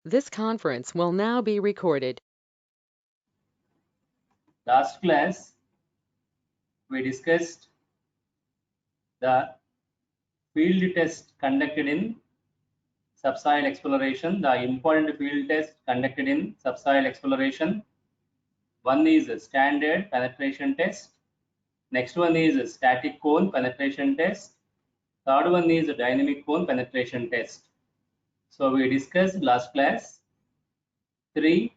This conference will now be recorded. Last class, we discussed the field test conducted in subsoil exploration, the important field test conducted in subsoil exploration. One is standard penetration test. Next one is static cone penetration test. Third one is dynamic cone penetration test. So we discussed last class 3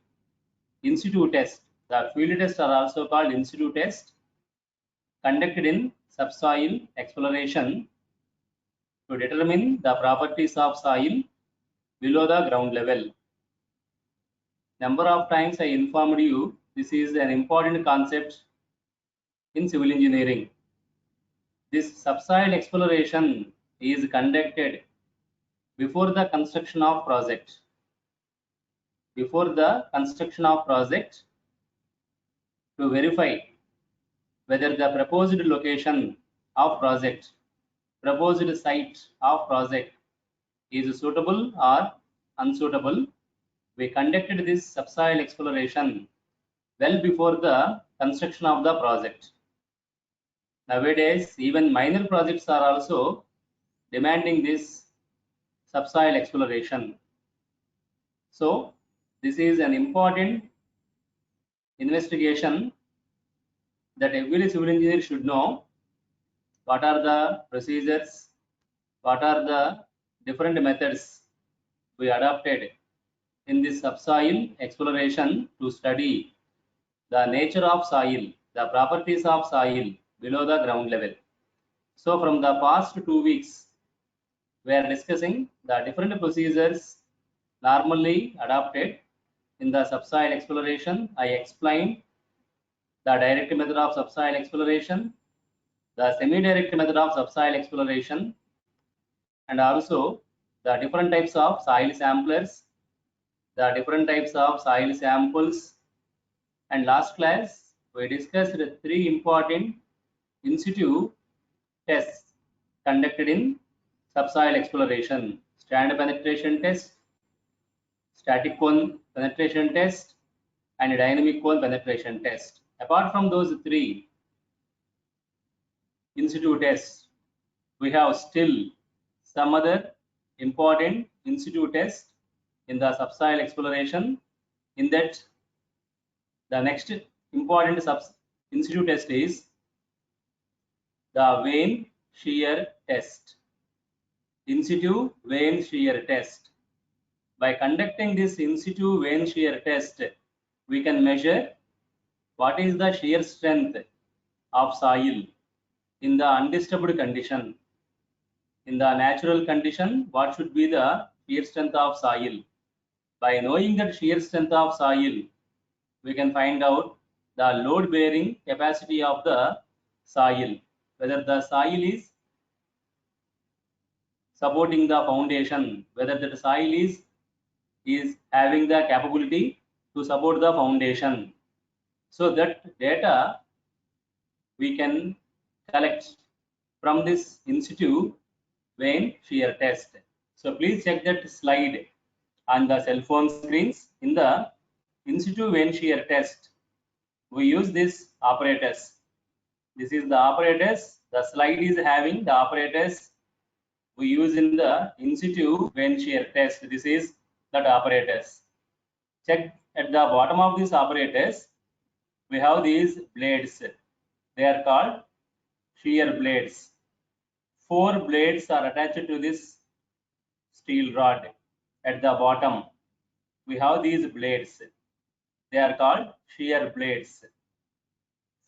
in situ tests. The field tests are also called in situ test conducted in subsoil exploration to determine the properties of soil below the ground level. Number of times I informed you, this is an important concept in civil engineering. This subsoil exploration is conducted before the construction of project. Before the construction of project, to verify whether the proposed location of project, proposed site of project is suitable or unsuitable, we conducted this subsoil exploration well before the construction of the project. Nowadays, even minor projects are also demanding this subsoil exploration. So, this is an important investigation that every civil engineer should know. What are the procedures? What are the different methods we adopted in this subsoil exploration to study the nature of soil, the properties of soil below the ground level. So from the past 2 weeks, we are discussing the different procedures normally adopted in the subsoil exploration. I explained the direct method of subsoil exploration, the semi-direct method of subsoil exploration, and also the different types of soil samplers, the different types of soil samples. And last class, we discussed 3 important in situ tests conducted in subsoil exploration: standard penetration test, static cone penetration test, and dynamic cone penetration test. Apart from those 3 in situ tests, we have still some other important in situ tests in the subsoil exploration. In that, the next important in situ test is the vein shear test. In situ vein shear test. By conducting this in situ vein shear test, we can measure what is the shear strength of soil in the undisturbed condition. In the natural condition, what should be the shear strength of soil? By knowing that shear strength of soil, we can find out the load bearing capacity of the soil, whether the soil is supporting the foundation, whether the soil is having the capability to support the foundation. So that data we can collect from this in situ vein shear test. So please check that slide on the cell phone screens. In the in situ vein shear test, we use this apparatus. This is the apparatus. The slide is having the apparatus we use in the in situ vein shear test. This is that apparatus. Check at the bottom of this apparatus, we have these blades. They are called shear blades. 4 blades are attached to this steel rod. At the bottom, we have these blades. They are called shear blades.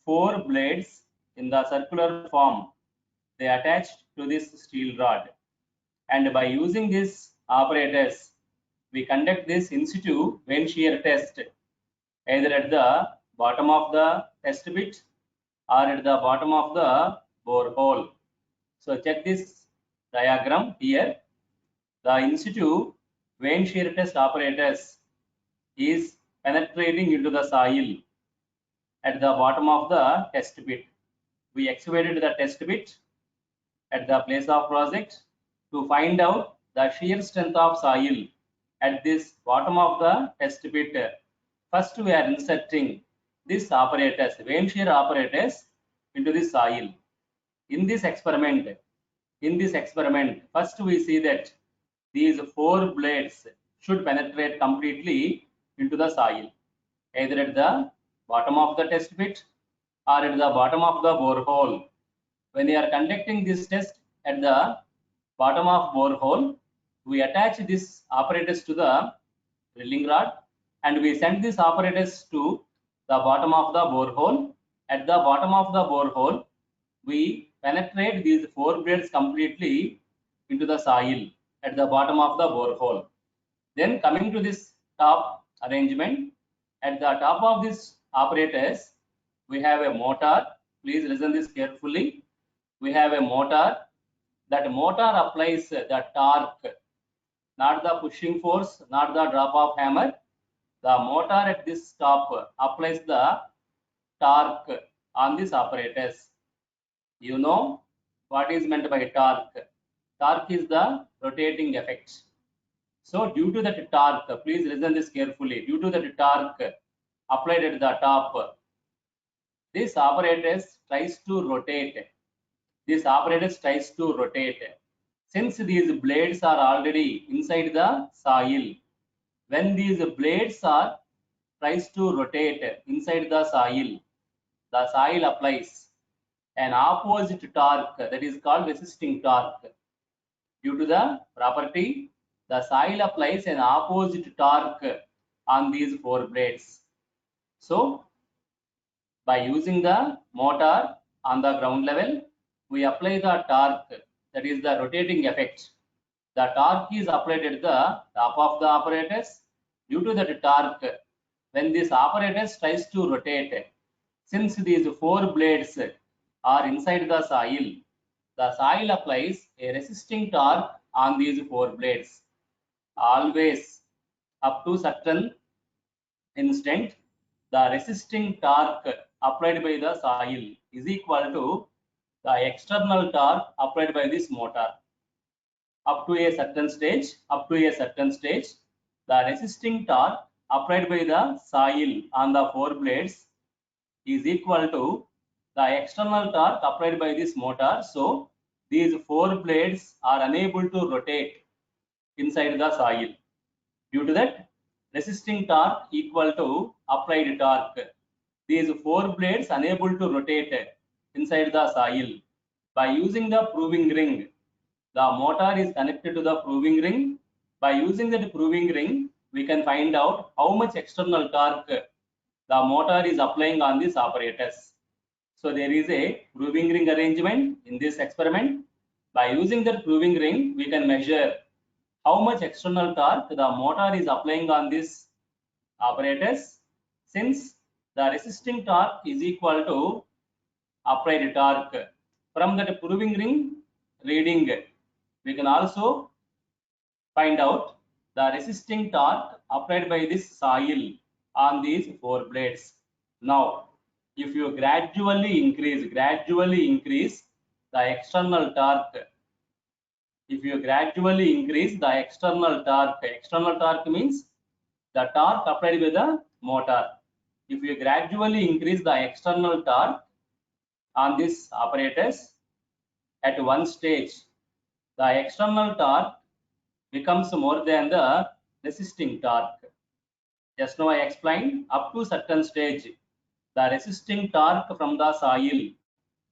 4 blades in the circular form. They attached to this steel rod. And by using this apparatus, we conduct this in situ vein shear test either at the bottom of the test bit or at the bottom of the borehole. So check this diagram here. The in situ vein shear test apparatus is penetrating into the soil at the bottom of the test bit. We excavated the test bit at the place of project to find out the shear strength of soil at this bottom of the test pit, first we are inserting this apparatus, vein shear apparatus, into the soil. In this experiment, first we see that these 4 blades should penetrate completely into the soil, either at the bottom of the test pit or at the bottom of the borehole. When we are conducting this test at the bottom of borehole, we attach this apparatus to the drilling rod and we send this apparatus to the bottom of the borehole. At the bottom of the borehole, we penetrate these 4 blades completely into the soil at the bottom of the borehole. Then coming to this top arrangement, at the top of this apparatus, we have a motor. Please listen this carefully. We have a motor. That motor applies the torque, not the pushing force, not the drop of hammer. The motor at this top applies the torque on this apparatus. You know what is meant by torque. Torque is the rotating effect. So due to that torque, please listen this carefully. Due to that torque applied at the top, this apparatus tries to rotate. Since these blades are already inside the soil, when these blades are tries to rotate inside the soil applies an opposite torque, that is called resisting torque. Due to the property, the soil applies an opposite torque on these 4 blades. So by using the motor on the ground level, we apply the torque, that is the rotating effect. The torque is applied at the top of the apparatus. Due to that torque, when this apparatus tries to rotate, since these 4 blades are inside the soil applies a resisting torque on these 4 blades. Always up to certain instant, the resisting torque applied by the soil is equal to the external torque applied by this motor. Up to a certain stage, the resisting torque applied by the soil on the 4 blades is equal to the external torque applied by this motor. So these 4 blades are unable to rotate inside the soil. Due to that, resisting torque equal to applied torque. These 4 blades unable to rotate inside the soil. By using the proving ring, the motor is connected to the proving ring. By using that proving ring, we can find out how much external torque the motor is applying on this apparatus. So there is a proving ring arrangement in this experiment. By using that proving ring, we can measure how much external torque the motor is applying on this apparatus. Since the resisting torque is equal to applied torque, from that proving ring reading, we can also find out the resisting torque applied by this soil on these 4 blades. Now, if you gradually increase the external torque, external torque means the torque applied by the motor. If you gradually increase the external torque on this apparatus, at one stage, the external torque becomes more than the resisting torque. Just now I explained, up to certain stage, the resisting torque from the soil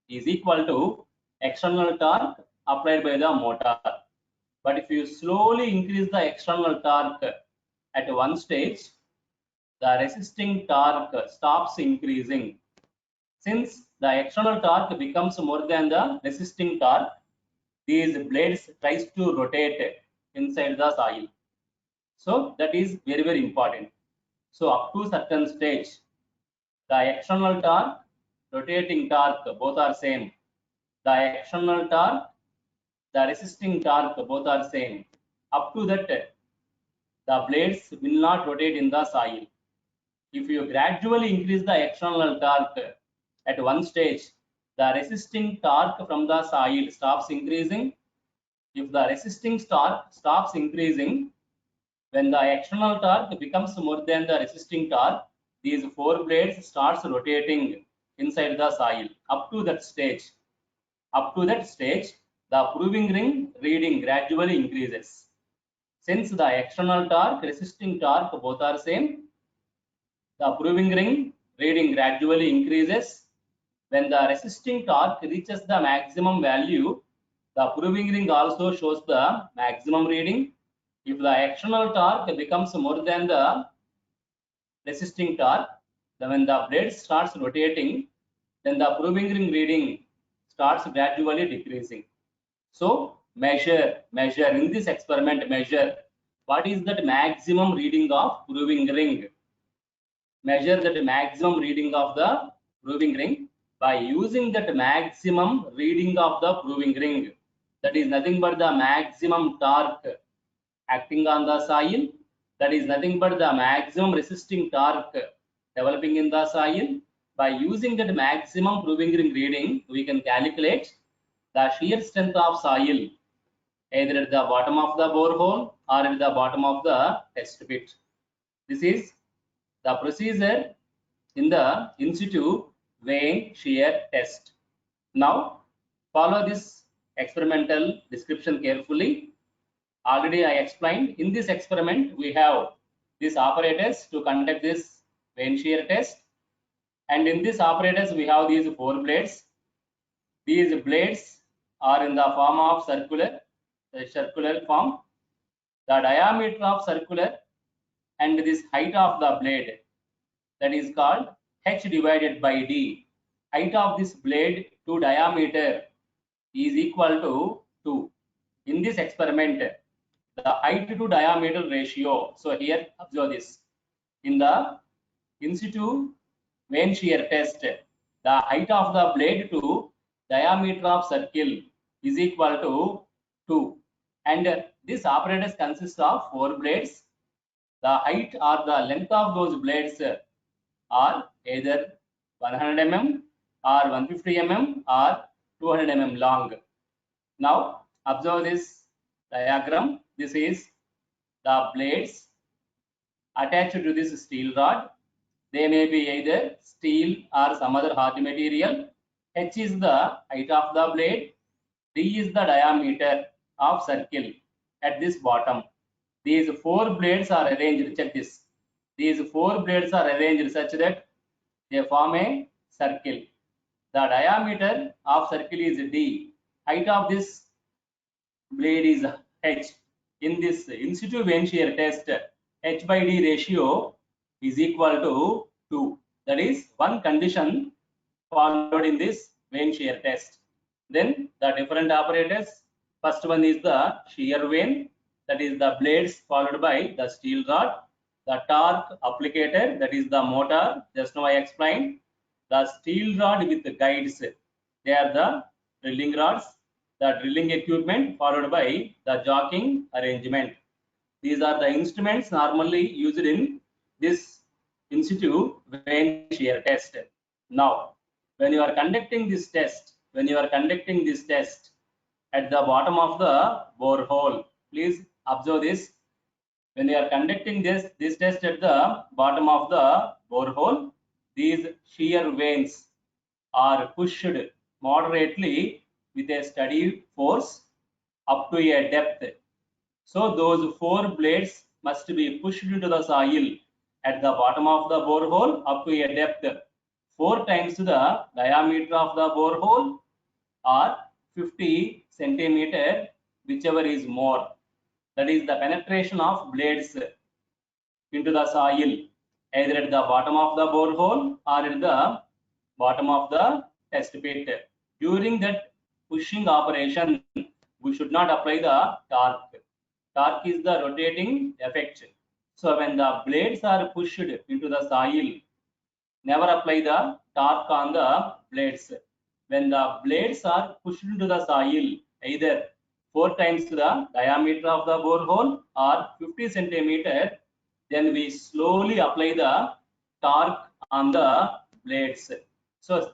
is equal to external torque applied by the motor. But if you slowly increase the external torque at one stage, the resisting torque stops increasing. Since the external torque becomes more than the resisting torque, these blades tries to rotate inside the soil. So that is very, very important. So up to certain stage, the external torque, rotating torque, both are same. The external torque, the resisting torque, both are same. Up to that, the blades will not rotate in the soil. If you gradually increase the external torque at one stage, the resisting torque from the soil stops increasing. If the resisting torque stops increasing, when the external torque becomes more than the resisting torque, these 4 blades starts rotating inside the soil. Up to that stage, the proving ring reading gradually increases. Since the external torque, resisting torque both are same, the proving ring reading gradually increases. When the resisting torque reaches the maximum value, the proving ring also shows the maximum reading. If the external torque becomes more than the resisting torque, then when the blade starts rotating, then the proving ring reading starts gradually decreasing. So measure in this experiment, measure what is that maximum reading of proving ring. Measure that maximum reading of the proving ring by using that maximum reading of the proving ring. That is nothing but the maximum torque acting on the soil. That is nothing but the maximum resisting torque developing in the soil. By using that maximum proving ring reading, we can calculate the shear strength of soil either at the bottom of the borehole or at the bottom of the test pit. This is the procedure in the in situ vane shear test. Now follow this experimental description carefully. Already I explained, in this experiment we have these apparatus to conduct this vane shear test, and in this apparatus we have these 4 blades. These blades are in the form of circular form. The diameter of circular and this height of the blade, that is called h divided by d. Height of this blade to diameter is equal to 2. In this experiment, the height to diameter ratio, so here observe this, in the in situ vane shear test, the height of the blade to diameter of circle is equal to 2, and this apparatus consists of 4 blades. The height or the length of those blades are either 100 mm or 150 mm or 200 mm long. Now observe this diagram. This is the blades attached to this steel rod. They may be either steel or some other hard material. H is the height of the blade. D is the diameter of circle at this bottom. These 4 blades are arranged. Check this. These 4 blades are arranged such that they form a circle. The diameter of circle is D. Height of this blade is H. In this in situ vane shear test, H by D ratio is equal to 2. That is one condition followed in this vane shear test. Then the different apparatus. First one is the shear vane, that is the blades followed by the steel rod. The torque applicator, that is the motor, just now I explained. The steel rod with the guides, they are the drilling rods. The drilling equipment followed by the jockeying arrangement. These are the instruments normally used in this in situ vane shear test. Now, when you are conducting this test, at the bottom of the borehole, please observe this. When you are conducting this test at the bottom of the borehole, these shear vanes are pushed moderately with a steady force up to a depth. So those 4 blades must be pushed into the soil at the bottom of the borehole up to a depth 4 times the diameter of the borehole or 50 centimeter, whichever is more. That is the penetration of blades into the soil either at the bottom of the borehole or at the bottom of the test pit. During that pushing operation, we should not apply the torque. Torque is the rotating effect. So when the blades are pushed into the soil, never apply the torque on the blades. When the blades are pushed into the soil, either 4 times the diameter of the borehole or 50 centimeter, then we slowly apply the torque on the blades. So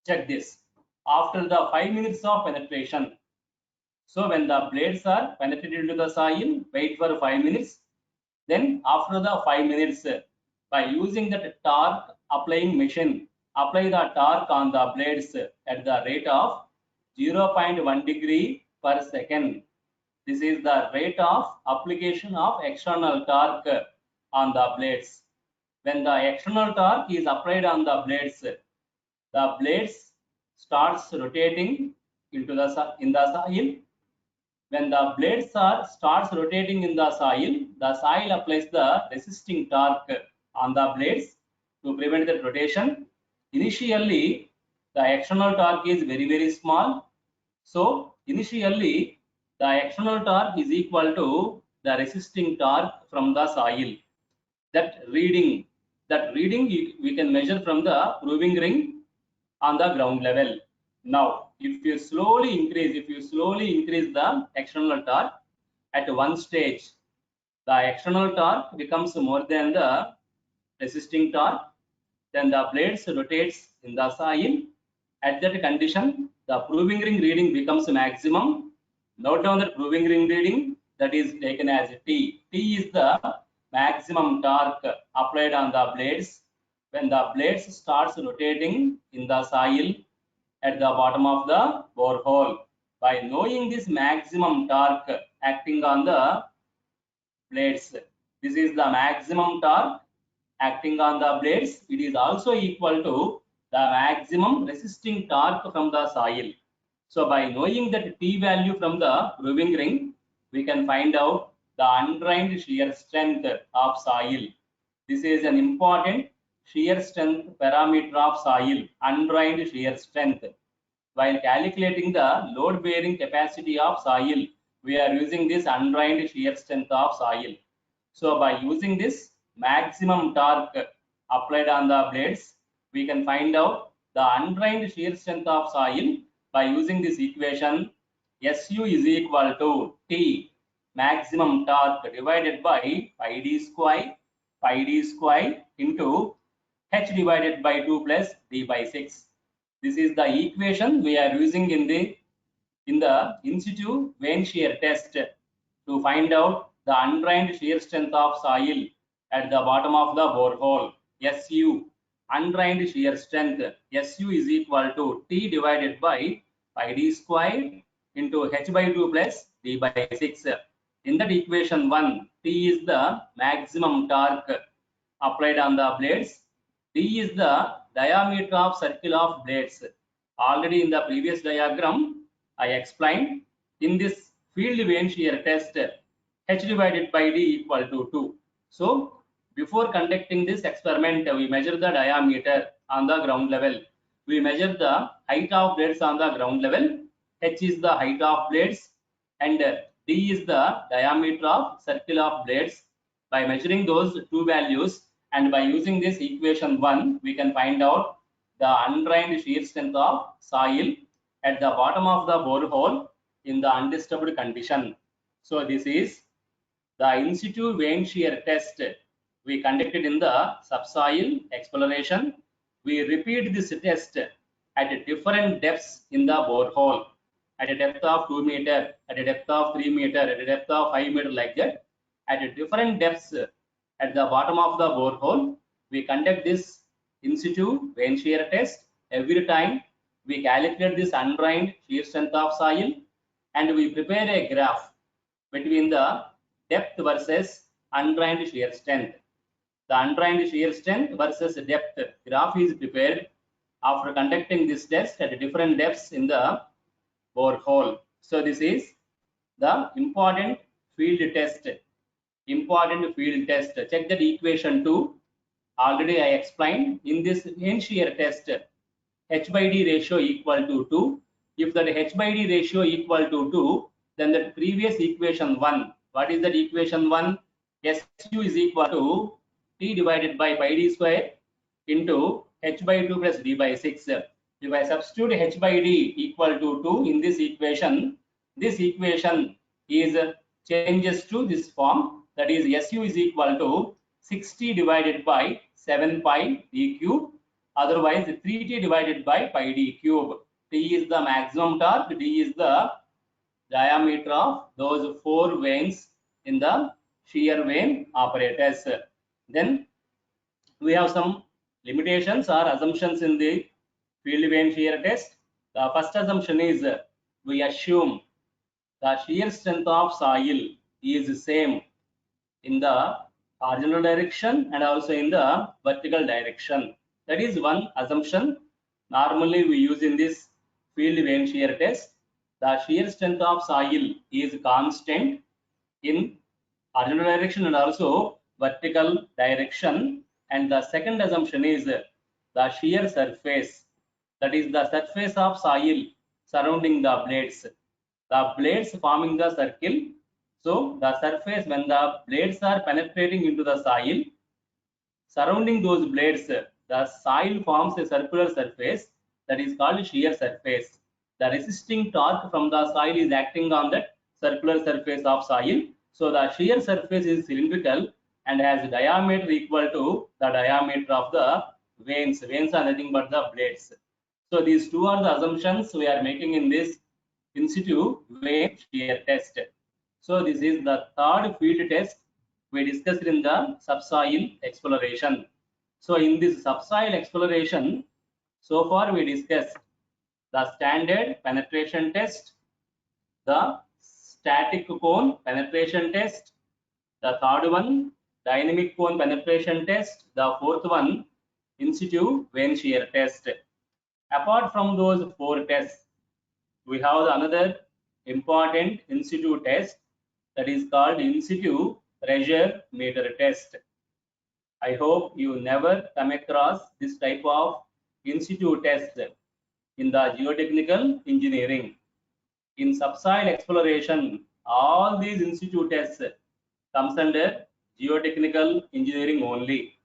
check this. After the 5 minutes of penetration, so when the blades are penetrated into the soil, wait for 5 minutes. Then after the 5 minutes, by using that torque applying machine, apply the torque on the blades at the rate of 0.1 degree per second. This is the rate of application of external torque on the blades. When the external torque is applied on the blades starts rotating in the soil. When the blades starts rotating in the soil applies the resisting torque on the blades to prevent the rotation. Initially, the external torque is very small. So initially, the external torque is equal to the resisting torque from the soil. That reading we can measure from the proving ring on the ground level. Now, if you slowly increase the external torque at one stage, the external torque becomes more than the resisting torque. Then the blades rotates in the soil. At that condition, the proving ring reading becomes maximum. Note down the proving ring reading, that is taken as T. T is the maximum torque applied on the blades when the blades starts rotating in the soil at the bottom of the borehole. By knowing this maximum torque acting on the blades, this is the maximum torque acting on the blades. It is also equal to the maximum resisting torque from the soil. So by knowing that T value from the proving ring, we can find out the undrained shear strength of soil. This is an important shear strength parameter of soil, undrained shear strength. While calculating the load bearing capacity of soil, we are using this undrained shear strength of soil. So by using this maximum torque applied on the blades, we can find out the undrained shear strength of soil by using this equation. SU is equal to T maximum torque divided by pi d square into H divided by 2 plus D by 6. This is the equation we are using in the in situ vane shear test to find out the undrained shear strength of soil at the bottom of the borehole. SU, undrained shear strength, SU is equal to T divided by pi d square into H by 2 plus D by 6. In that equation 1, T is the maximum torque applied on the blades. D is the diameter of circle of blades. Already in the previous diagram, I explained in this field vane shear test, H divided by D equal to 2. So before conducting this experiment, we measure the diameter on the ground level. We measure the height of blades on the ground level. H is the height of blades and D is the diameter of circle of blades. By measuring those two values and by using this equation 1, we can find out the undrained shear strength of soil at the bottom of the borehole in the undisturbed condition. So this is the in situ vane shear test we conducted in the subsoil exploration. We repeat this test at different depths in the borehole, at a depth of 2 meter, at a depth of 3 meter, at a depth of 5 meter, like that. At different depths at the bottom of the borehole, we conduct this in situ vane shear test. Every time we calculate this undrained shear strength of soil and we prepare a graph between the depth versus undrained shear strength. The undrained shear strength versus depth graph is prepared after conducting this test at different depths in the borehole. So this is the important field test. Check that equation 2. Already I explained in this vane shear test, H by D ratio equal to 2. If that H by D ratio equal to 2, then the previous equation 1. What is that equation 1? SU is equal to T divided by pi d square into H by 2 plus D by 6. If I substitute H by D equal to 2 in this equation is changes to this form, that is SU is equal to 60 divided by 7 pi d cube, otherwise 3t divided by pi d cube. T is the maximum torque, D is the diameter of those 4 vanes in the shear vane apparatus. Then we have some limitations or assumptions in the field vane shear test. The first assumption is we assume the shear strength of soil is same in the horizontal direction and also in the vertical direction. That is one assumption normally we use in this field vane shear test. The shear strength of soil is constant in horizontal direction and also vertical direction. And the second assumption is the shear surface, that is the surface of soil surrounding the blades. The blades forming the circle. So the surface, when the blades are penetrating into the soil, surrounding those blades, the soil forms a circular surface that is called shear surface. The resisting torque from the soil is acting on that circular surface of soil. So the shear surface is cylindrical and has diameter equal to the diameter of the vanes. Vanes are nothing but the blades. So these two are the assumptions we are making in this in situ vane shear test. So this is the third field test we discussed in the subsoil exploration. So in this subsoil exploration, so far we discussed the standard penetration test, the static cone penetration test, the third one dynamic cone penetration test, the fourth one in situ vane shear test. Apart from those four tests, we have another important in situ test that is called in situ pressure meter test. I hope you never come across this type of in situ test in the geotechnical engineering. In subsoil exploration, all these in situ tests comes under geotechnical engineering only.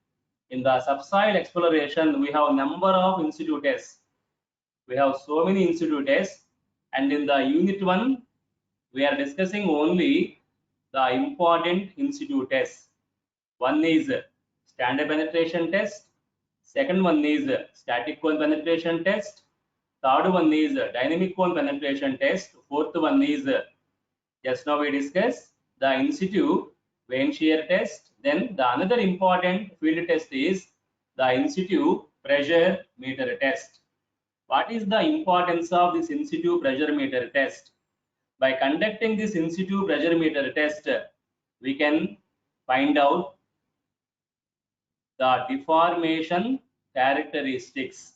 In the subsoil exploration, we have number of in situ tests. We have so many in situ tests, and in the unit 1, we are discussing only the important in situ tests. One is standard penetration test, second one is static cone penetration test, third one is dynamic cone penetration test, fourth one is just now we discussed the in situ vane shear test. Then the another important field test is the in situ pressure meter test. What is the importance of this in situ pressure meter test? By conducting this in situ pressure meter test, we can find out the deformation characteristics.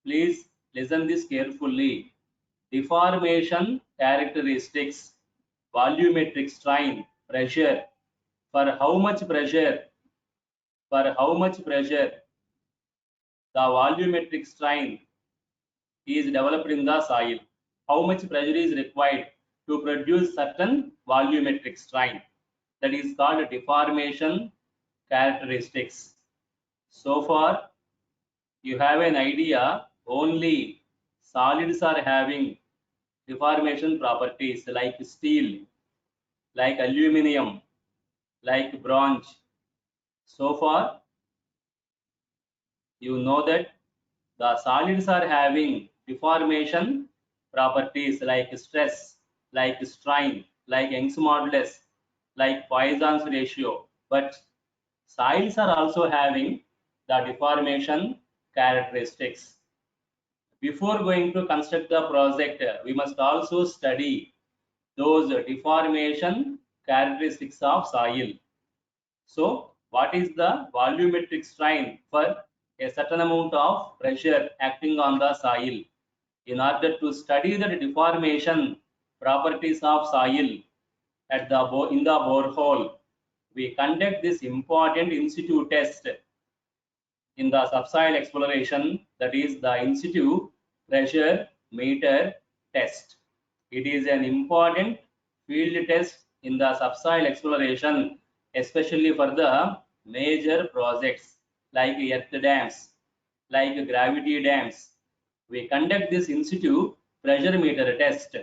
Please listen this carefully. Deformation characteristics, volumetric strain, pressure, for how much pressure, the volumetric strain is developed in the soil, how much pressure is required to produce certain volumetric strain, that is called deformation characteristics. So far you have an idea only solids are having deformation properties like steel, like aluminum, like bronze. So far you know that the solids are having deformation properties like stress, like strain, like Young's modulus, like Poisson's ratio. But soils are also having the deformation characteristics. Before going to construct the project, we must also study those deformation characteristics of soil. So, what is the volumetric strain for a certain amount of pressure acting on the soil? In order to study the deformation properties of soil at the in the borehole, we conduct this important in situ test in the subsoil exploration, that is the in situ pressure meter test. It is an important field test in the subsoil exploration, especially for the major projects like earth dams, like gravity dams. We conduct this in situ pressure meter test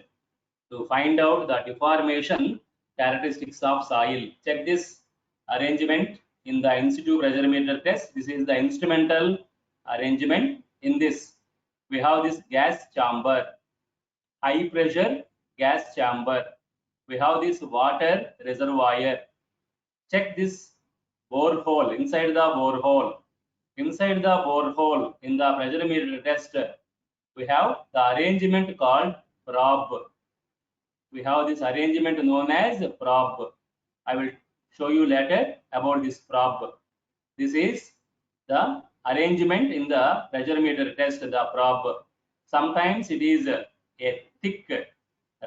to find out the deformation characteristics of soil. Check this arrangement in the in situ pressure meter test. This is the instrumental arrangement. In this, we have this gas chamber, high pressure gas chamber. We have this water reservoir. check this borehole, inside the borehole. Inside the borehole, in the pressure meter test, we have the arrangement called probe. We have this arrangement known as probe. I will show you later about this probe. This is the arrangement in the pressure meter test, the probe. Sometimes it is a thick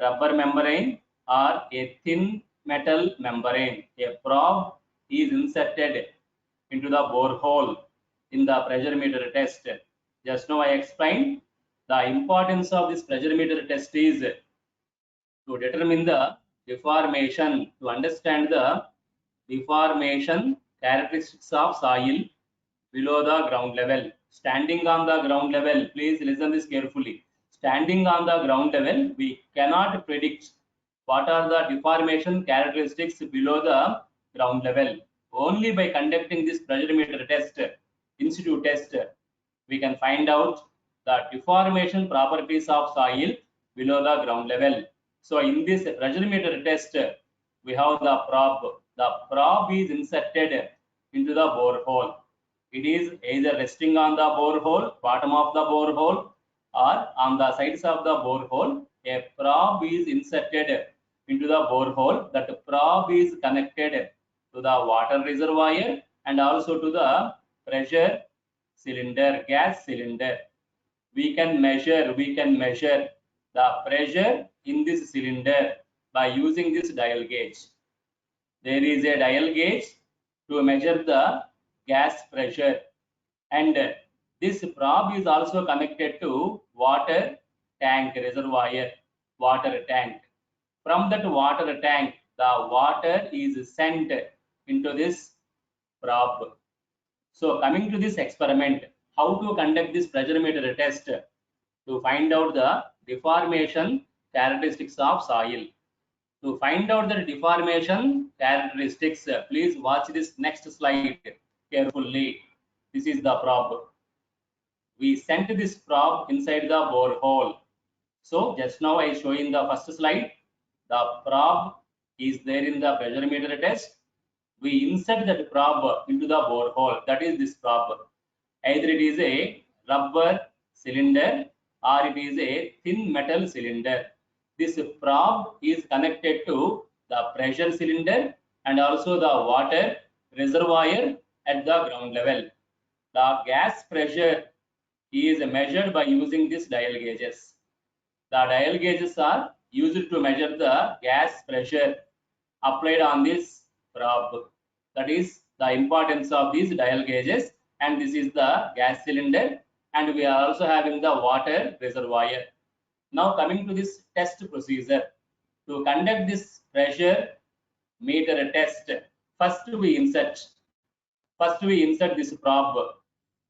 rubber membrane or a thin metal membrane. A probe is inserted into the borehole in the pressure meter test. Just now I explained the importance of this pressure meter test is to determine the deformation, to understand the deformation characteristics of soil below the ground level. Standing on the ground level, please listen this carefully. Standing on the ground level, we cannot predict what are the deformation characteristics below the ground level. Only by conducting this pressure meter test, institute test, we can find out the deformation properties of soil below the ground level. So in this pressure meter test, we have the probe. The probe is inserted into the borehole. It is either resting on the borehole, bottom of the borehole, or on the sides of the borehole. A probe is inserted into the borehole. That probe is connected to the water reservoir and also to the pressure cylinder, gas cylinder. We can measure the pressure in this cylinder by using this dial gauge. There is a dial gauge to measure the gas pressure, and this probe is also connected to water tank reservoir, water tank. From that water tank, the water is sent into this probe. So coming to this experiment, how to conduct this pressure meter test to find out the deformation characteristics of soil. To find out the deformation characteristics, please watch this next slide carefully. This is the probe. We sent this probe inside the borehole. So just now I show in the first slide, the probe is there in the pressure meter test. We insert that probe into the borehole. That is this probe. Either it is a rubber cylinder or it is a thin metal cylinder. This probe is connected to the pressure cylinder and also the water reservoir at the ground level. The gas pressure is measured by using these dial gauges. The dial gauges are used to measure the gas pressure applied on this probe. That is the importance of these dial gauges, and this is the gas cylinder, and we are also having the water reservoir. Now coming to this test procedure. To conduct this pressure meter test, first we insert this probe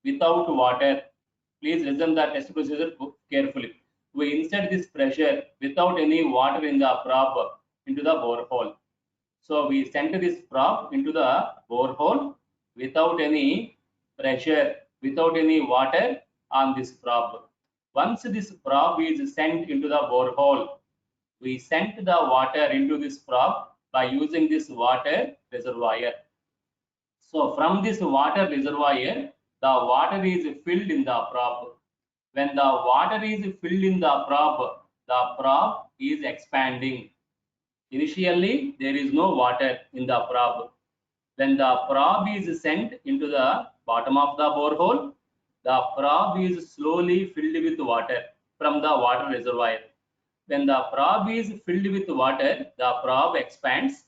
without water. Please listen the test procedure carefully. We insert this pressure without any water in the probe into the borehole. So we sent this probe into the borehole without any pressure, without any water on this probe. Once this probe is sent into the borehole, we sent the water into this probe by using this water reservoir. So from this water reservoir, the water is filled in the probe. When the water is filled in the probe is expanding. Initially, there is no water in the probe. When the probe is sent into the bottom of the borehole, the probe is slowly filled with water from the water reservoir. When the probe is filled with water, the probe expands,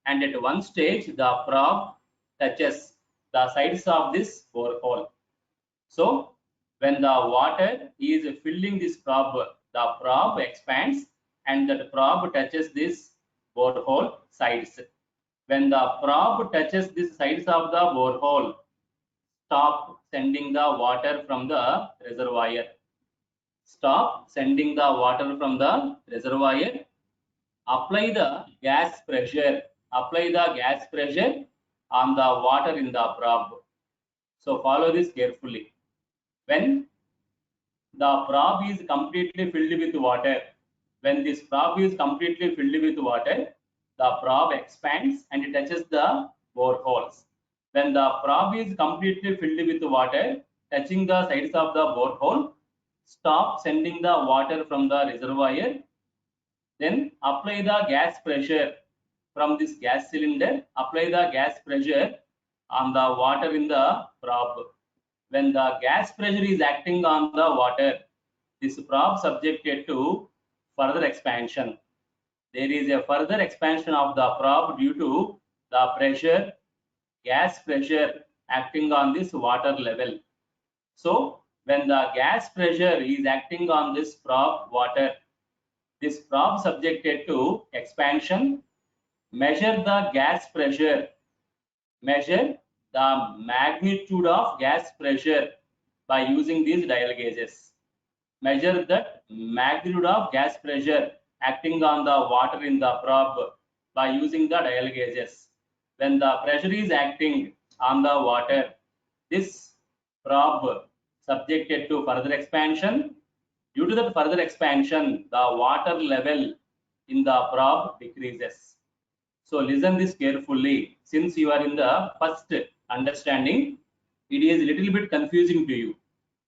and at one stage, the probe touches the sides of this borehole. So, when the water is filling this probe, the probe expands and that probe touches this borehole sides. When the probe touches this sides of the borehole, stop sending the water from the reservoir. Stop sending the water from the reservoir. Apply the gas pressure. Apply the gas pressure on the water in the probe. So follow this carefully. When the probe is completely filled with water, when this probe is completely filled with water, the probe expands and it touches the boreholes. When the probe is completely filled with water touching the sides of the borehole, stop sending the water from the reservoir. Then apply the gas pressure from this gas cylinder. Apply the gas pressure on the water in the probe. When the gas pressure is acting on the water, this probe subjected to further expansion. There is a further expansion of the probe due to the pressure, gas pressure acting on this water level. So when the gas pressure is acting on this probe water, this probe subjected to expansion. Measure the gas pressure. Measure the magnitude of gas pressure by using these dial gauges. Measure the magnitude of gas pressure acting on the water in the probe by using the dial gauges. When the pressure is acting on the water, this probe subjected to further expansion. Due to that further expansion, the water level in the probe decreases. So listen this carefully. Since you are in the first understanding, it is a little bit confusing to you.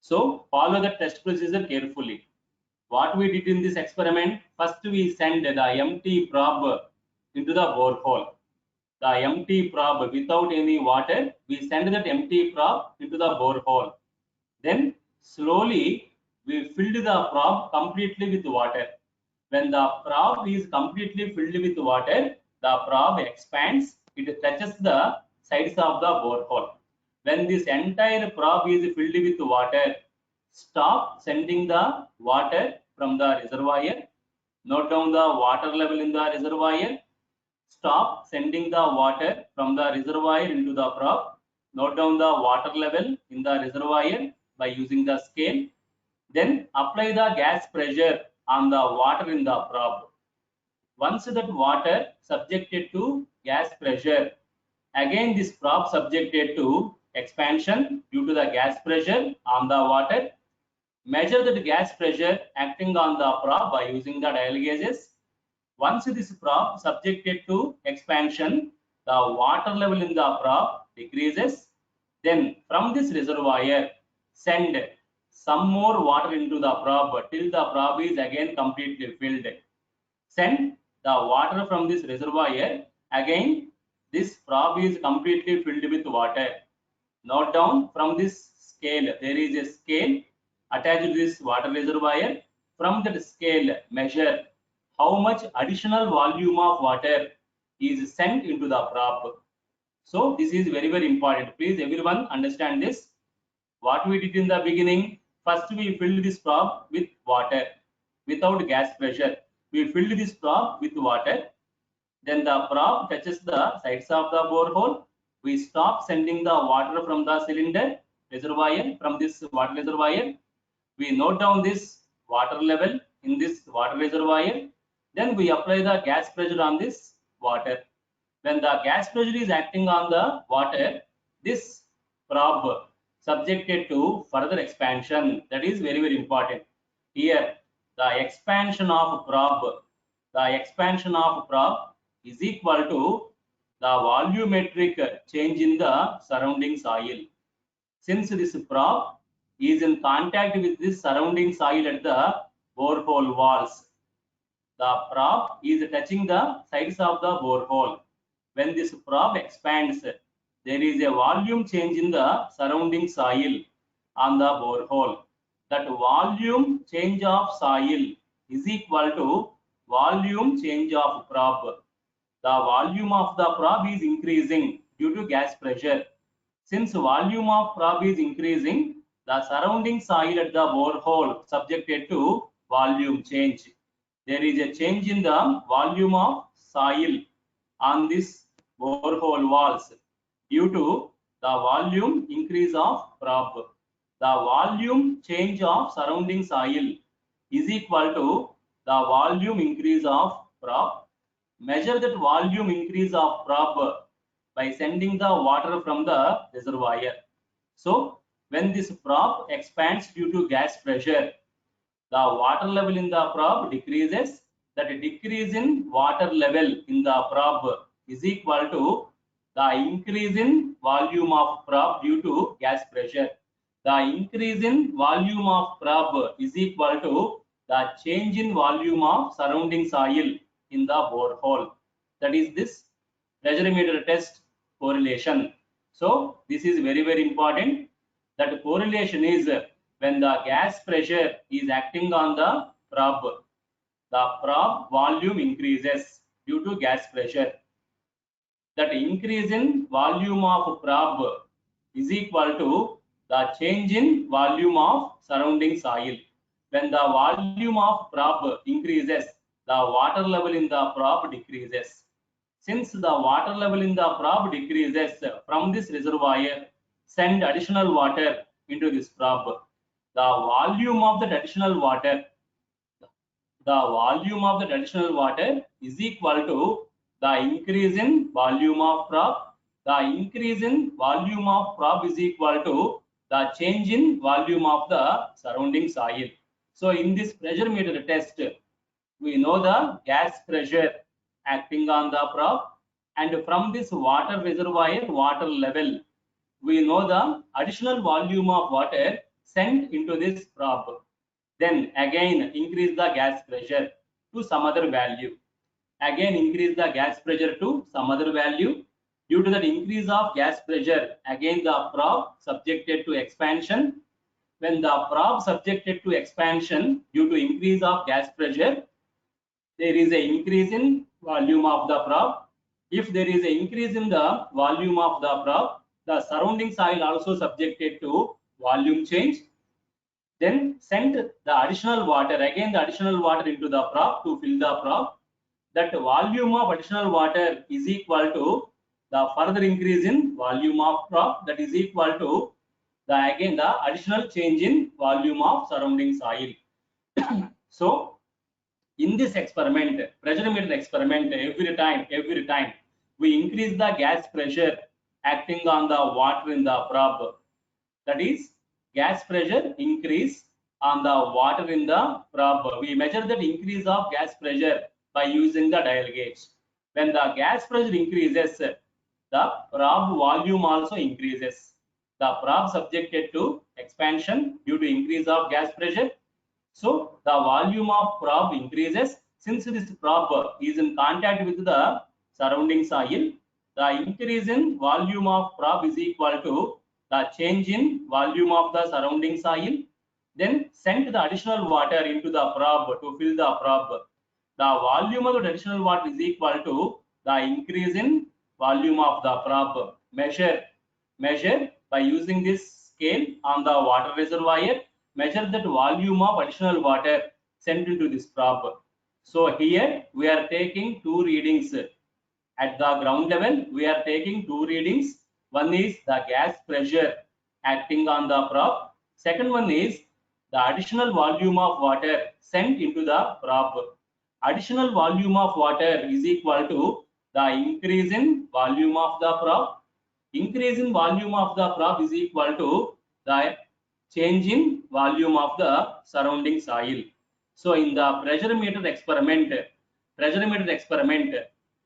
So follow the test procedure carefully. What we did in this experiment, first we send the empty probe into the borehole. The empty probe without any water, we send that empty probe into the borehole. Then slowly we filled the probe completely with water. When the probe is completely filled with water, the probe expands, it touches the sides of the borehole. When this entire probe is filled with water, stop sending the water from the reservoir. Note down the water level in the reservoir. Stop sending the water from the reservoir into the probe. Note down the water level in the reservoir by using the scale. Then apply the gas pressure on the water in the probe. Once that water subjected to gas pressure, again this probe subjected to expansion due to the gas pressure on the water. Measure the gas pressure acting on the probe by using the dial gauges. Once this probe subjected to expansion, the water level in the probe decreases. Then from this reservoir, send some more water into the probe till the probe is again completely filled. Send the water from this reservoir. Again, this probe is completely filled with water. Note down from this scale, there is a scale attached to this water reservoir. From that scale, measure how much additional volume of water is sent into the probe. So this is very, very important. Please everyone understand this. What we did in the beginning, first we filled this probe with water without gas pressure. We filled this probe with water. Then the probe touches the sides of the borehole. We stop sending the water from the cylinder reservoir, from this water reservoir. We note down this water level in this water reservoir. Then we apply the gas pressure on this water. When the gas pressure is acting on the water, this probe subjected to further expansion. That is very, very important. Here, the expansion of probe is equal to the volumetric change in the surrounding soil. Since this probe is in contact with this surrounding soil at the borehole walls, the probe is touching the sides of the borehole. When this probe expands, there is a volume change in the surrounding soil on the borehole. That volume change of soil is equal to volume change of probe. The volume of the probe is increasing due to gas pressure. Since volume of probe is increasing, the surrounding soil at the borehole subjected to volume change. There is a change in the volume of soil on this borehole walls due to the volume increase of probe. The volume change of surrounding soil is equal to the volume increase of probe. Measure that volume increase of probe by sending the water from the reservoir. So when this probe expands due to gas pressure, the water level in the probe decreases. That decrease in water level in the probe is equal to the increase in volume of probe due to gas pressure. The increase in volume of probe is equal to the change in volume of surrounding soil in the borehole. That is this pressure test correlation. So this is very, very important. That correlation is when the gas pressure is acting on the probe volume increases due to gas pressure. That increase in volume of probe is equal to the change in volume of surrounding soil. When the volume of probe increases, the water level in the probe decreases. Since the water level in the probe decreases, from this reservoir, send additional water into this probe. The volume of the additional water is equal to the increase in volume of probe. The increase in volume of probe is equal to the change in volume of the surrounding soil. So in this pressure meter test, we know the gas pressure acting on the probe, and from this water reservoir water level, we know the additional volume of water sent into this probe. Then again increase the gas pressure to some other value. Again increase the gas pressure to some other value. Due to that increase of gas pressure, again the probe subjected to expansion. When the probe subjected to expansion due to increase of gas pressure, there is an increase in volume of the probe. If there is an increase in the volume of the probe, the surrounding soil also subjected to volume change. Then send the additional water, again the additional water into the probe to fill the probe. That volume of additional water is equal to the further increase in volume of probe, that is equal to again the additional change in volume of surrounding soil. So in this experiment, pressure meter experiment, every time we increase the gas pressure acting on the water in the probe. That is gas pressure increase on the water in the probe. We measure that increase of gas pressure by using the dial gauge. When the gas pressure increases, the probe volume also increases. The probe subjected to expansion due to increase of gas pressure. So the volume of probe increases. Since this probe is in contact with the surrounding soil, the increase in volume of probe is equal to the change in volume of the surrounding soil. Then send the additional water into the probe to fill the probe. The volume of the additional water is equal to the increase in volume of the probe. Measure by using this scale on the water reservoir. Measure that volume of additional water sent into this probe. So here we are taking two readings. At the ground level, we are taking two readings. One is the gas pressure acting on the probe. Second one is the additional volume of water sent into the probe. Additional volume of water is equal to the increase in volume of the probe. Increase in volume of the probe is equal to the change in volume of the surrounding soil. So in the pressure meter experiment,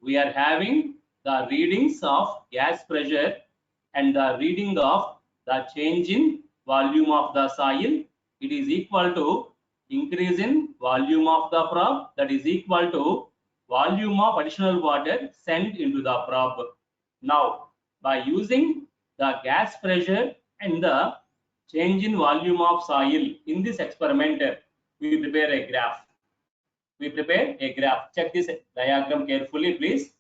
we are having the readings of gas pressure and the reading of the change in volume of the soil. It is equal to increase in volume of the probe, that is equal to volume of additional water sent into the probe. Now by using the gas pressure and the change in volume of soil in this experiment, we prepare a graph. Check this diagram carefully, please.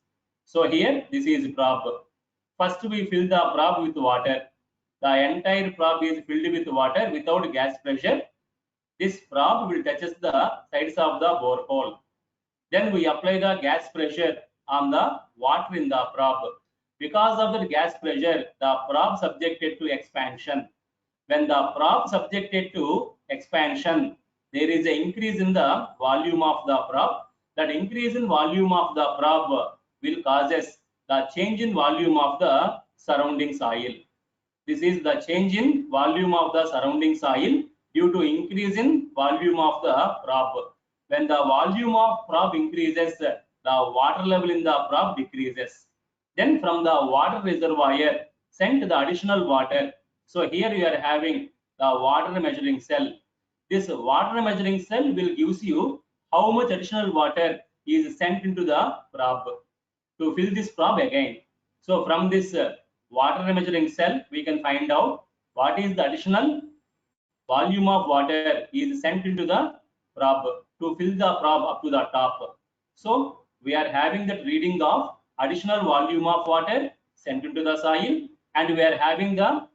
So here this is probe. First we fill the probe with water. The entire probe is filled with water without gas pressure. This probe will touch the sides of the borehole. Then we apply the gas pressure on the water in the probe. Because of the gas pressure, the probe subjected to expansion. When the probe subjected to expansion, there is an increase in the volume of the probe. That increase in volume of the probe will causes the change in volume of the surrounding soil. This is the change in volume of the surrounding soil due to increase in volume of the probe. When the volume of probe increases, the water level in the probe decreases. Then from the water reservoir, sent the additional water. So here you are having the water measuring cell. This water measuring cell will gives you how much additional water is sent into the probe to fill this probe again. So from this water measuring cell, we can find out what is the additional volume of water is sent into the probe to fill the probe up to the top. So we are having that reading of additional volume of water sent into the soil, and we are having the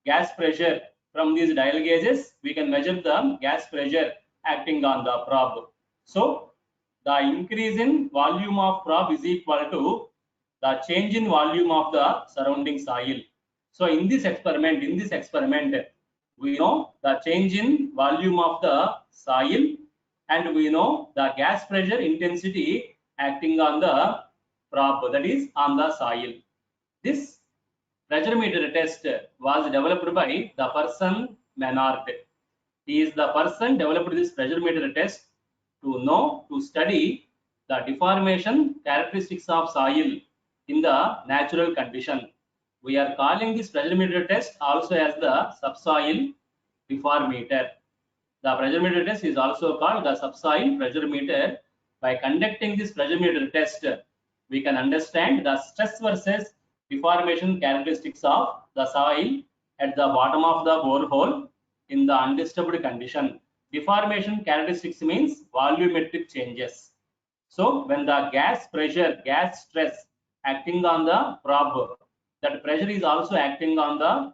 gas pressure from these dial gauges. We can measure the gas pressure acting on the probe. So the increase in volume of probe is equal to the change in volume of the surrounding soil. So in this experiment, we know the change in volume of the soil, and we know the gas pressure intensity acting on the probe, that is on the soil. This pressure meter test was developed by the person Menard. He is the person developed this pressure meter test to study the deformation characteristics of soil in the natural condition. We are calling this pressure meter test also as the subsoil deformator. The pressure meter test is also called the subsoil pressure meter. By conducting this pressure meter test, we can understand the stress versus deformation characteristics of the soil at the bottom of the borehole in the undisturbed condition. Deformation characteristics means volumetric changes. So when the gas pressure, gas stress acting on the probe, that pressure is also acting on the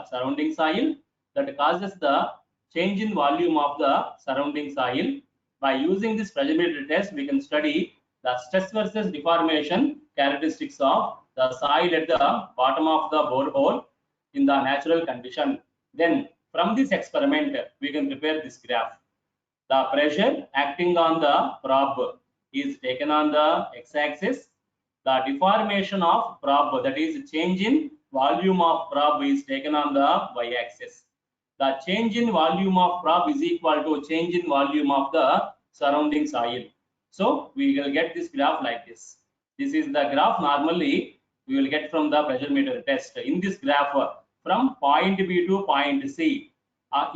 surrounding soil, that causes the change in volume of the surrounding soil. By using this pressure meter test, we can study the stress versus deformation characteristics of the soil at the bottom of the borehole in the natural condition. Then from this experiment, we can prepare this graph. The pressure acting on the probe is taken on the x-axis. The deformation of probe, that is change in volume of probe, is taken on the y-axis. The change in volume of probe is equal to change in volume of the surrounding soil. So we will get this graph like this. This is the graph normally we will get from the pressure meter test. In this graph, from point B to point C,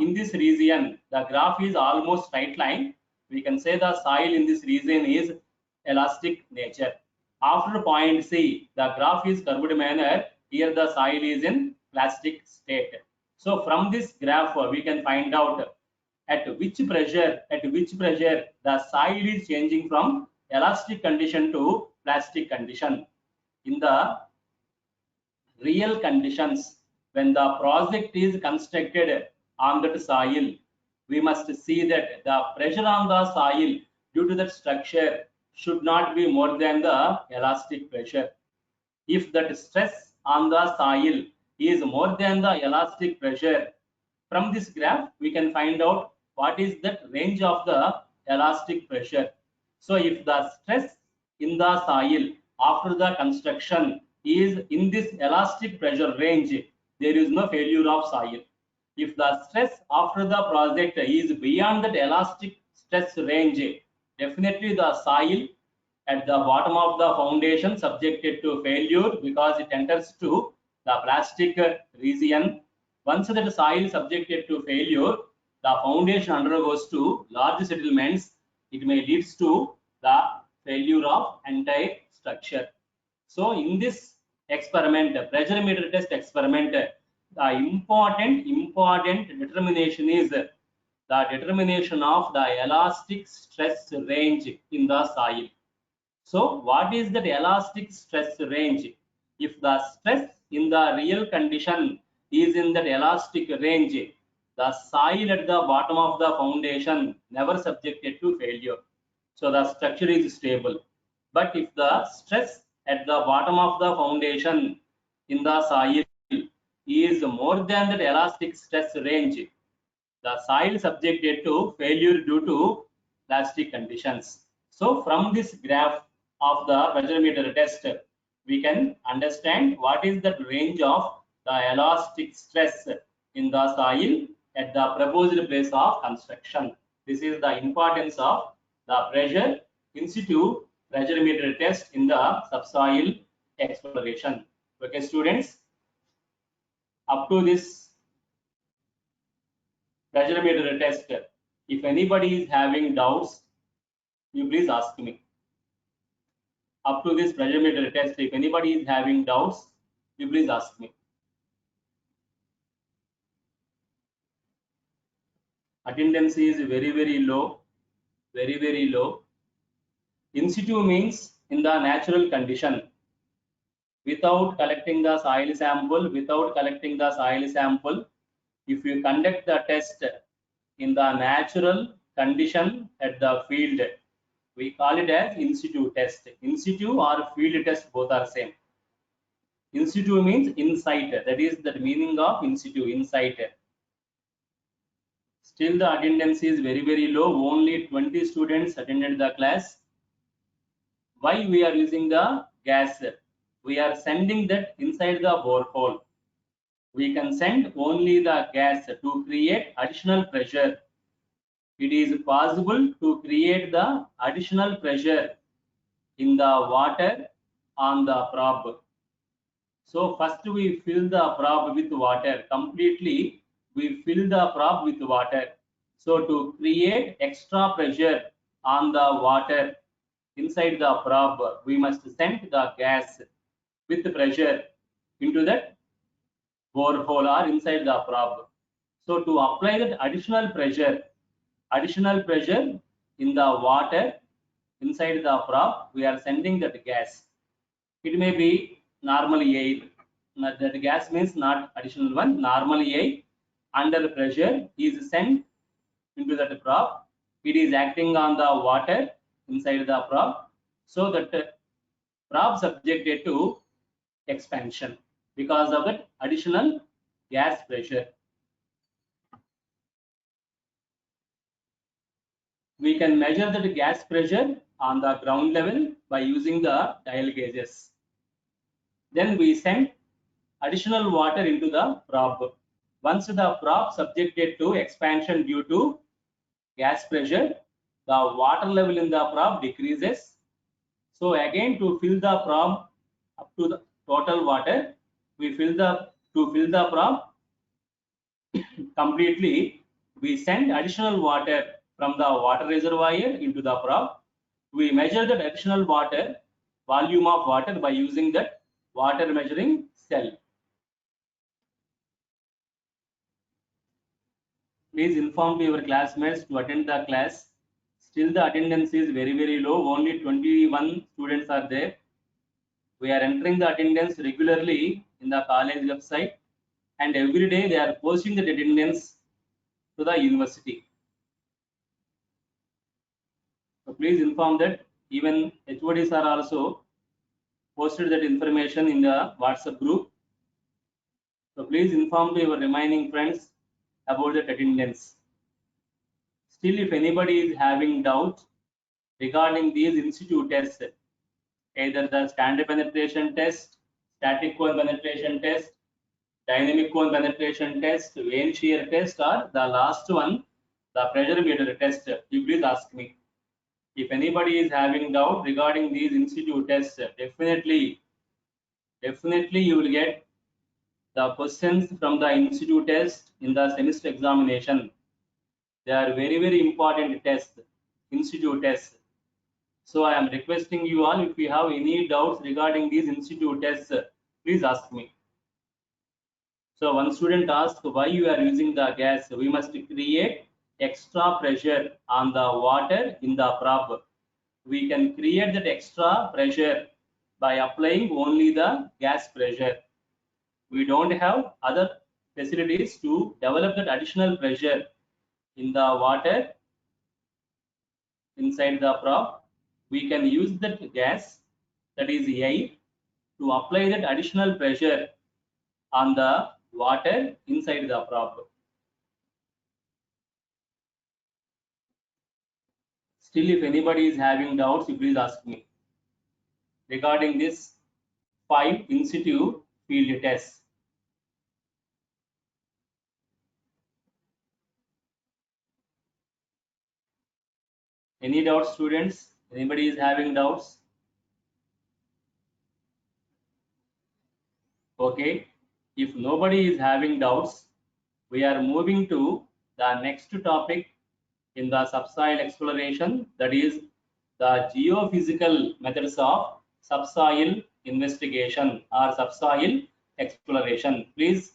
in this region, the graph is almost straight line. We can say the soil in this region is elastic nature. After point C, the graph is curved manner. Here the soil is in plastic state. So from this graph, we can find out at which pressure the soil is changing from elastic condition to plastic condition. In the real conditions, when the project is constructed on that soil, we must see that the pressure on the soil due to that structure should not be more than the elastic pressure. If that stress on the soil is more than the elastic pressure, from this graph we can find out what is that range of the elastic pressure. So if the stress in the soil after the construction is in this elastic pressure range, there is no failure of soil. If the stress after the project is beyond that elastic stress range, definitely the soil at the bottom of the foundation subjected to failure because it enters to the plastic region. Once the soil subjected to failure, the foundation undergoes to large settlements. It may lead to the failure of entire structure. So in this experiment, pressure meter test experiment, the important determination is the determination of the elastic stress range in the soil. So what is that elastic stress range? If the stress in the real condition is in that elastic range, the soil at the bottom of the foundation never subjected to failure. So the structure is stable. But if the stress at the bottom of the foundation in the soil is more than that elastic stress range, the soil subjected to failure due to plastic conditions. So from this graph of the pressure meter test, we can understand what is the range of the elastic stress in the soil at the proposed place of construction. This is the importance of the pressure in situ pressure meter test in the subsoil exploration. Okay, students, up to this pressure meter test, if anybody is having doubts, you please ask me. Up to this pressure meter test, if anybody is having doubts, you please ask me. Attendance is very low, very low. In situ means in the natural condition, without collecting the soil sample, if you conduct the test in the natural condition at the field, we call it as in situ test. In situ or field test, both are same. In situ means inside, that is the meaning of in situ, inside. Still the attendance is very low, only 20 students attended the class. Why we are using the gas? We are sending that inside the borehole. We can send only the gas to create additional pressure. It is possible to create the additional pressure in the water on the probe. So first we fill the probe with water completely. We fill the probe with water. So to create extra pressure on the water inside the probe, we must send the gas with pressure into that borehole or inside the probe. So to apply that additional pressure in the water inside the probe, we are sending that gas. It may be normal air. That gas means not additional one. Normal air under pressure is sent into that probe. It is acting on the water inside the probe, so that probe subjected to expansion because of that additional gas pressure. We can measure the gas pressure on the ground level by using the dial gauges. Then we send additional water into the probe. Once the probe subjected to expansion due to gas pressure, the water level in the probe decreases. So again, to fill the probe up to the total water, to fill the probe completely, we send additional water from the water reservoir into the probe. We measure the additional water, volume of water, by using that water measuring cell. Please inform to your classmates to attend the class. Still the attendance is very low, only 21 students are there. We are entering the attendance regularly in the college website, and every day they are posting the attendance to the university. So please inform that even HODs are also posted that information in the WhatsApp group. So please inform to your remaining friends about that attendance. Still, if anybody is having doubts regarding these institute tests, either the standard penetration test, static cone penetration test, dynamic cone penetration test, vane shear test, or the last one, the pressure meter test, you please ask me. If anybody is having doubt regarding these institute tests, definitely you will get the questions from the institute test in the semester examination. They are very important tests, institute tests. So I am requesting you all, if you have any doubts regarding these institute tests, please ask me. So one student asked why you are using the gas. We must create extra pressure on the water in the probe. We can create that extra pressure by applying only the gas pressure. We don't have other facilities to develop that additional pressure in the water inside the probe. We can use that gas, that is air, to apply that additional pressure on the water inside the probe. Still, if anybody is having doubts, you please ask me regarding this 5 in situ field tests. Any doubts, students? Anybody is having doubts? Okay, if nobody is having doubts, we are moving to the next topic in the subsoil exploration, that is the geophysical methods of subsoil investigation or subsoil exploration. Please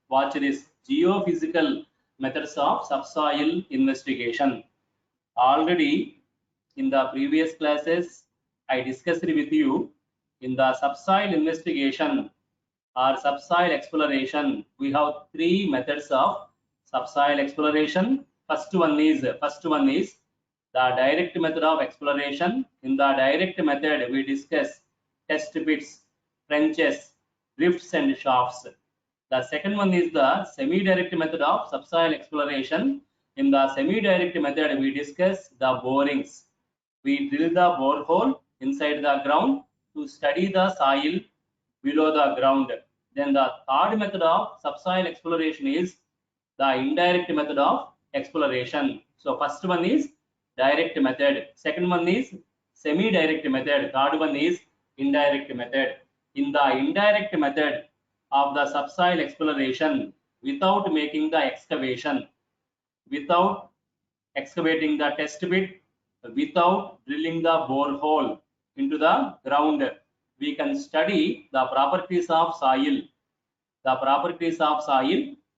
watch this: geophysical methods of subsoil investigation. Already in the previous classes, I discussed with you in the subsoil investigation or subsoil exploration. We have three methods of subsoil exploration. First one is the direct method of exploration. In the direct method, we discuss test pits, trenches, rifts, and shafts. The second one is the semi-direct method of subsoil exploration. In the semi-direct method, we discuss the borings. We drill the borehole inside the ground to study the soil below the ground. Then the third method of subsoil exploration is the indirect method of exploration. So first one is direct method, second one is semi-direct method, third one is indirect method. In the indirect method of the subsoil exploration, without making the excavation, without excavating the test pit, without drilling the borehole into the ground, we can study the properties of soil,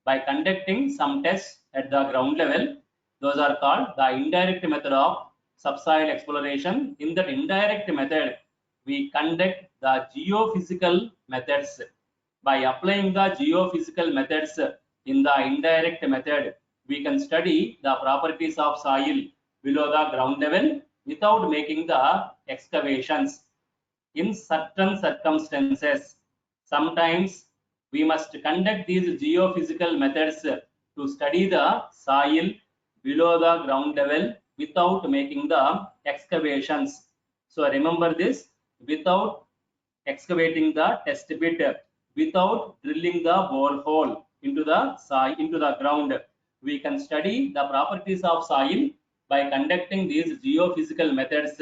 by conducting some tests at the ground level. Those are called the indirect method of subsoil exploration. In that indirect method, we conduct the geophysical methods. By applying the geophysical methods in the indirect method, we can study the properties of soil below the ground level without making the excavations. In certain circumstances, sometimes we must conduct these geophysical methods to study the soil below the ground level without making the excavations. So remember this: without excavating the test pit, without drilling the borehole into the soil, into the ground, we can study the properties of soil by conducting these geophysical methods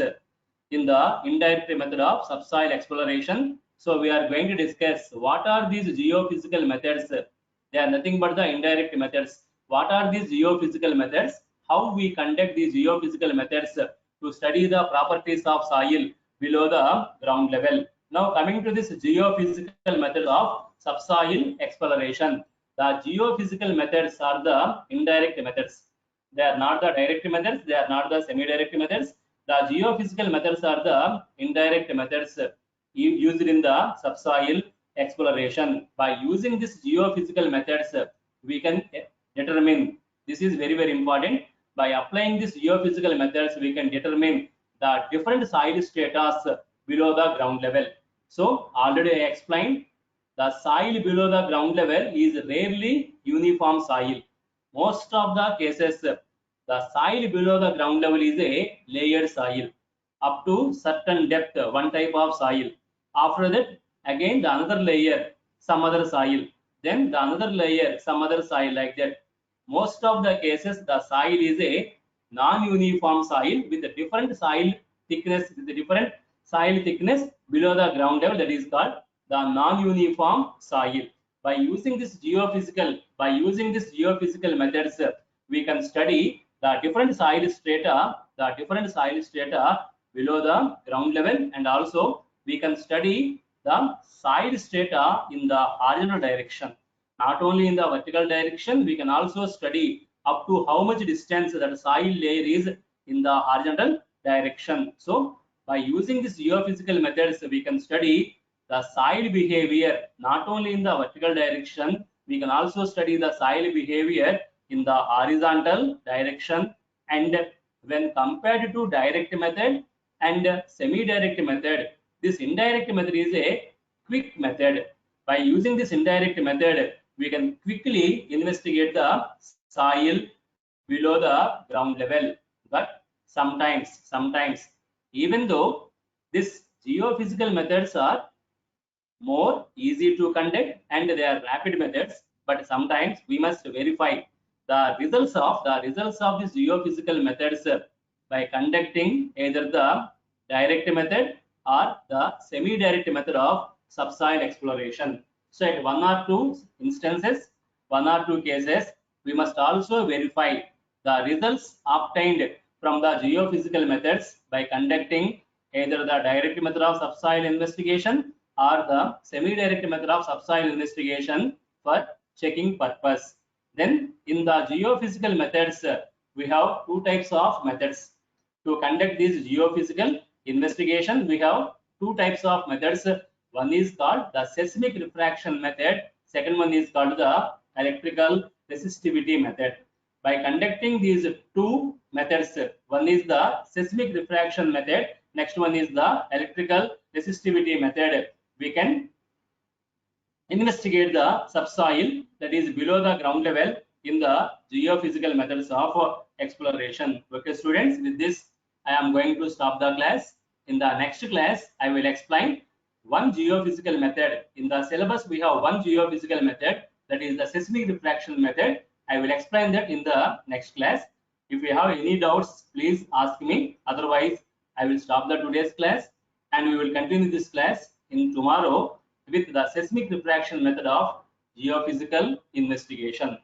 in the indirect method of subsoil exploration. So we are going to discuss what are these geophysical methods. They are nothing but the indirect methods. What are these geophysical methods? How we conduct these geophysical methods to study the properties of soil below the ground level. Now coming to this geophysical method of subsoil exploration. The geophysical methods are the indirect methods. They are not the direct methods. They are not the semi-direct methods. The geophysical methods are the indirect methods used in the subsoil exploration. By using this geophysical methods, we can determine, this is very, very important. By applying this geophysical methods, we can determine the different soil strata below the ground level. So already I explained, the soil below the ground level is rarely uniform soil. Most of the cases, the soil below the ground level is a layered soil up to certain depth, one type of soil. After that, again the another layer, some other soil, then the another layer, some other soil, like that. Most of the cases, the soil is a non-uniform soil with a different soil thickness, below the ground level. That is called the non-uniform soil. By using this geophysical methods, we can study the different soil strata, below the ground level, and also we can study the soil strata in the horizontal direction. Not only in the vertical direction, we can also study up to how much distance that soil layer is in the horizontal direction. So by using this geophysical methods, we can study the soil behavior not only in the vertical direction, we can also study the soil behavior in the horizontal direction. And when compared to direct method and semi-direct method, this indirect method is a quick method. By using this indirect method, we can quickly investigate the soil below the ground level. But sometimes, even though these geophysical methods are more easy to conduct and they are rapid methods, but sometimes we must verify the results of these geophysical methods by conducting either the direct method or the semi-direct method of subsoil exploration. So at one or two instances, one or two cases, we must also verify the results obtained from the geophysical methods by conducting either the direct method of subsoil investigation or the semi-direct method of subsoil investigation for checking purpose. Then in the geophysical methods, we have two types of methods. To conduct this geophysical investigation, we have two types of methods. One is called the seismic refraction method. Second one is called the electrical resistivity method. By conducting these two methods, one is the seismic refraction method, next one is the electrical resistivity method. We can investigate the subsoil that is below the ground level in the geophysical methods of exploration. Okay, students, with this, I am going to stop the class. In the next class, I will explain one geophysical method. In the syllabus, we have one geophysical method, that is the seismic refraction method. I will explain that in the next class. If you have any doubts, please ask me. Otherwise, I will stop the today's class and we will continue this class in tomorrow with the seismic refraction method of geophysical investigation.